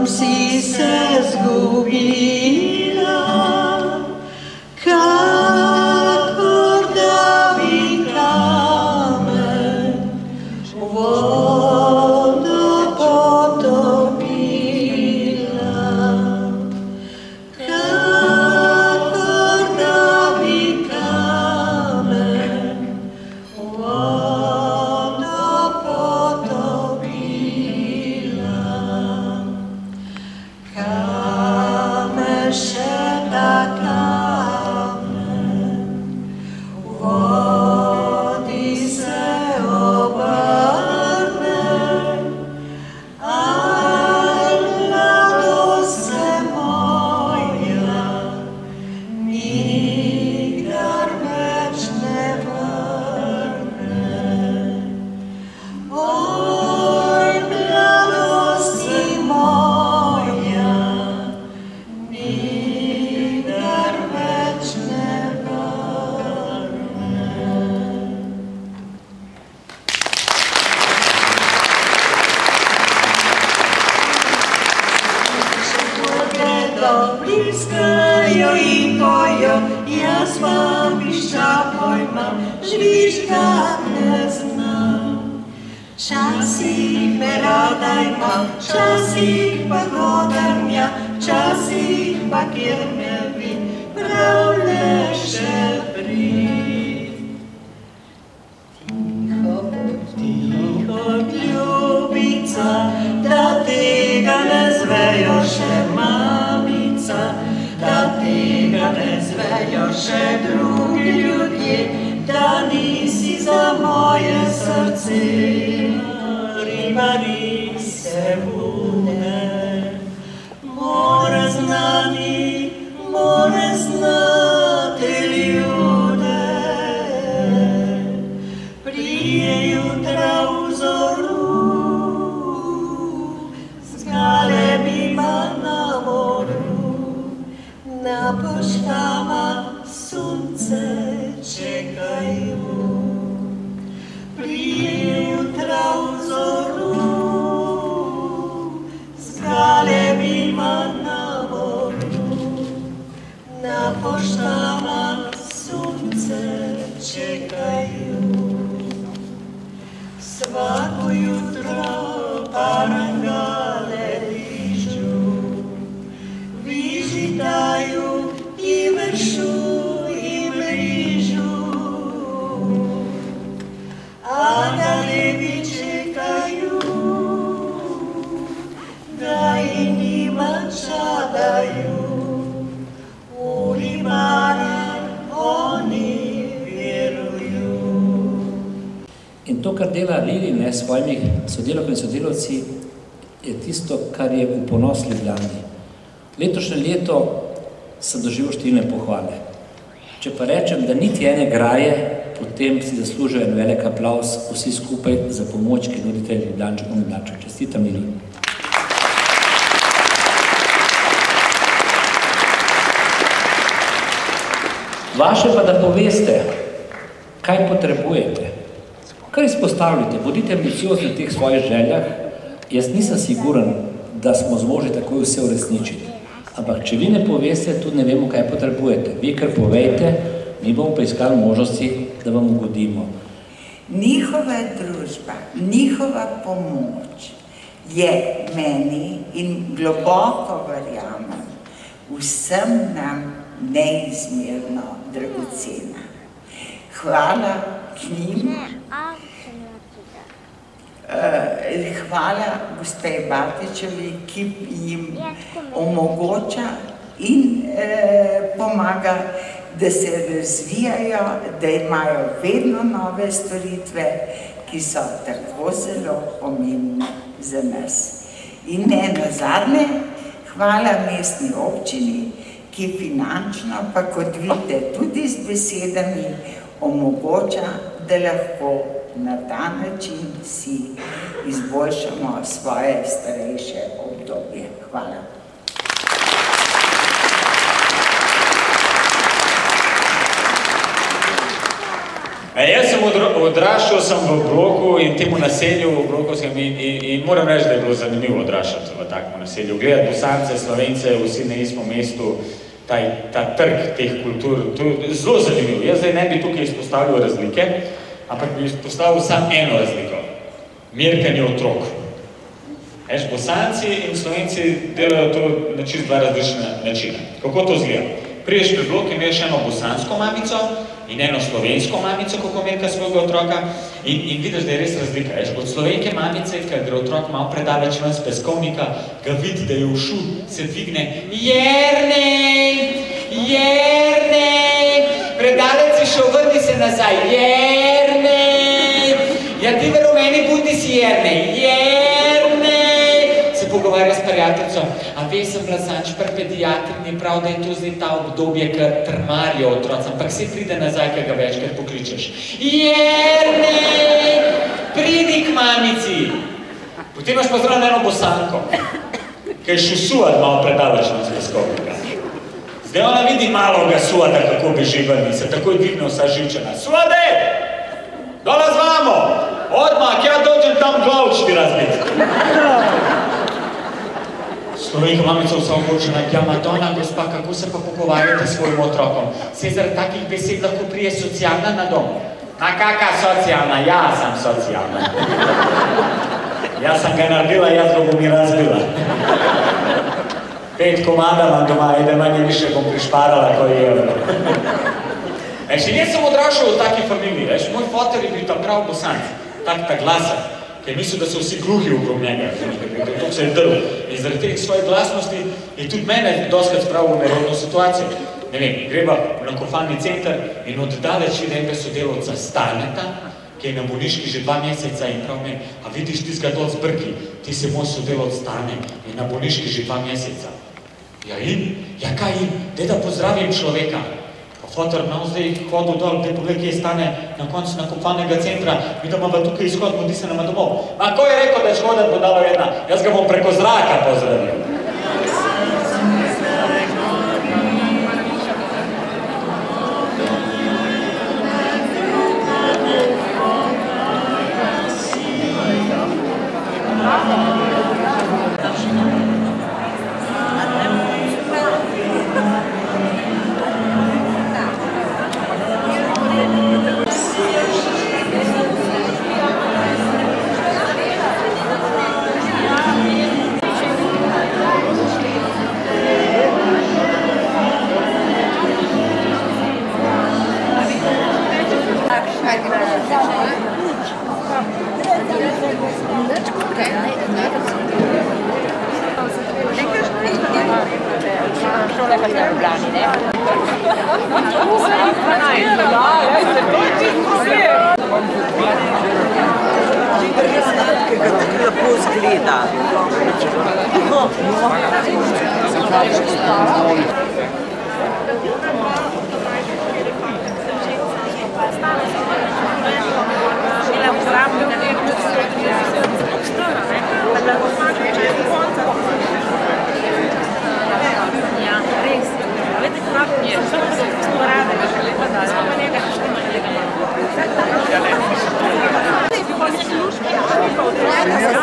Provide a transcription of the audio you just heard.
kam si se zgubila, kakor da bi kamen vodo potopila, kakor da bi kamen vodo potopila. Kamen še da kamen vodi se obrne, al mladost se moja nikdar več ne vrne. Oj, mladosti moja nikdar več ne vrne. Bliskajo in pojo, jaz pa pišča pojma, žvižga ne znam. Časih me rada imam, časih pa hodam ja, časih pa kjer me vi, pravle še prid. Tiho, ljubica, da tega ne zvejo še mamica, da tega ne zvejo še drugi ljudje, da nisi za moje srce. Ribari se bude, more znati ljude, prije jutra v zoru, z galebima na moru, na poštama sunce čekajo. Prije jutra v zoru, z galebima na moru, na poštama sunce čekajo. Svako jutro parangale dižu, vižitaju i vršu i mrižu, a galebi čekaju, da i njima čadaju, u ribare oni vjeruju. In to, kar dela Lili s svojimi sodelavkami in sodelavci, je tisto, kar je v ponos Ljubljani. Letošnje leto sem doživel številne pohvale. Če pa rečem, da niti ene graje, potem si zaslužijo en velik aplavz vsi skupaj za pomoč, ki nudite Ljubljančakom in Ljubljančanom. Čestitam, Lili. Vaše pa, da poveste, kaj potrebujete. Kar izpostavljate, bodite ambiciozni v teh svojih željah. Jaz nisem siguren, da smo zmožni takoj vse uresničiti. Ampak če vi ne poveste, tudi ne vemo, kaj potrebujete. Vi kar povejte, mi bomo pa iskali možnosti, da vam ugodimo. Njihova družba, njihova pomoč je meni in globoko verjamem vsem nam neizmerno dragocena. Hvala k njim. Hvala gospe Batičevi, ki jim omogoča in pomaga, da se razvijajo, da imajo vedno nove storitve, ki so tako zelo pomembne za nas. In ne nazadnje, hvala mestni občini, ki finančno, pa kot vidite tudi z besedami, omogoča, da lahko na ta način si izboljšamo svoje starejše obdobje. Hvala. Jaz sem odraščal sem v bloku in temu naselju v bloku in moram reči, da je bilo zanimivo odraščati v takem naselju. Gledati Bosance, Slovence, vsi na istem mestu, ta trg teh kultur, to je zelo zanimivo. Jaz zdaj ne bi tukaj izpostavljal razlike, ampak bi izpostavil samo eno razliko. Merkanje otrok. Bosanci in Slovenci delajo to na čisto dva različna načina. Kako to izgleda? Priješ pri blok in imaš eno bosansko mamico in eno slovensko mamico, kako merka svojega otroka in vidiš, da je res razlika. Od slovenke mamice, ker gre otrok malo predaleč ven z peskovnika, ga vidi, da je ušu, se dvigne Jernej, Jernej, predaleč si šel, vrni se nazaj, Jernej, ja ti v rumeni budi si Jernej, pogovarja s prijateljicom, a veš, sem bila zanč pri pediatrini, prav, da je to zdaj ta obdobje, ker trmarijo otroci, ampak se pride nazaj, ker ga večkrat pokličeš. Jernej, pridi k mamici. Potem imaš pa zraven eno bosanko, ki je šusuat malo predaleč na peskovnika. Zdaj ona vidi malo ga suata, kako beži ven in se takoj dvigne vsa živčana. Suade, dola z vamo, odmah, ja dođem tam glavč ti razbiti. Slovenka mamica vsa obočena, ja Madonna, gospa, kako se pa pogovarjate s svojim otrokom? Se zaradi takih besed lahko prije socialna na dom? A kaka socialna? Ja sam socialna. Ja sam ga naredila, jaz ga bom i razbila. 5 komada imam doma, ide manje više bom prišparala koji evro. In jaz sem odrašal v taki familiji, moj fotor je bil tam prav Bosanc, ta glasen. Ker mislil, da so vsi gluhi okrog njega, to se je drl. In zaradi teh svoje glasnosti je tudi mene doskrat spravil v nerodno situacijo. Ne vem, greba v nakofalni center in oddaleč vidi enega sodelavca Staneta, ki je na bolniški že 2 meseca in prav meni, a vidiš ti zgadol z brki, ti se moj sodelavc Stane, je na bolniški že 2 meseca. Ja in? Ja kaj in? Daj da pozdravim človeka. Fotor nam zdaj hodil dol, da pogled, kje stane na koncu nakopalnega centra, mi da imamo tukaj izhod, bodi se nama domov. A ko je rekel, da je škoda, bo dalo jedna? Jaz ga bom preko zraka pozdravil. Ja,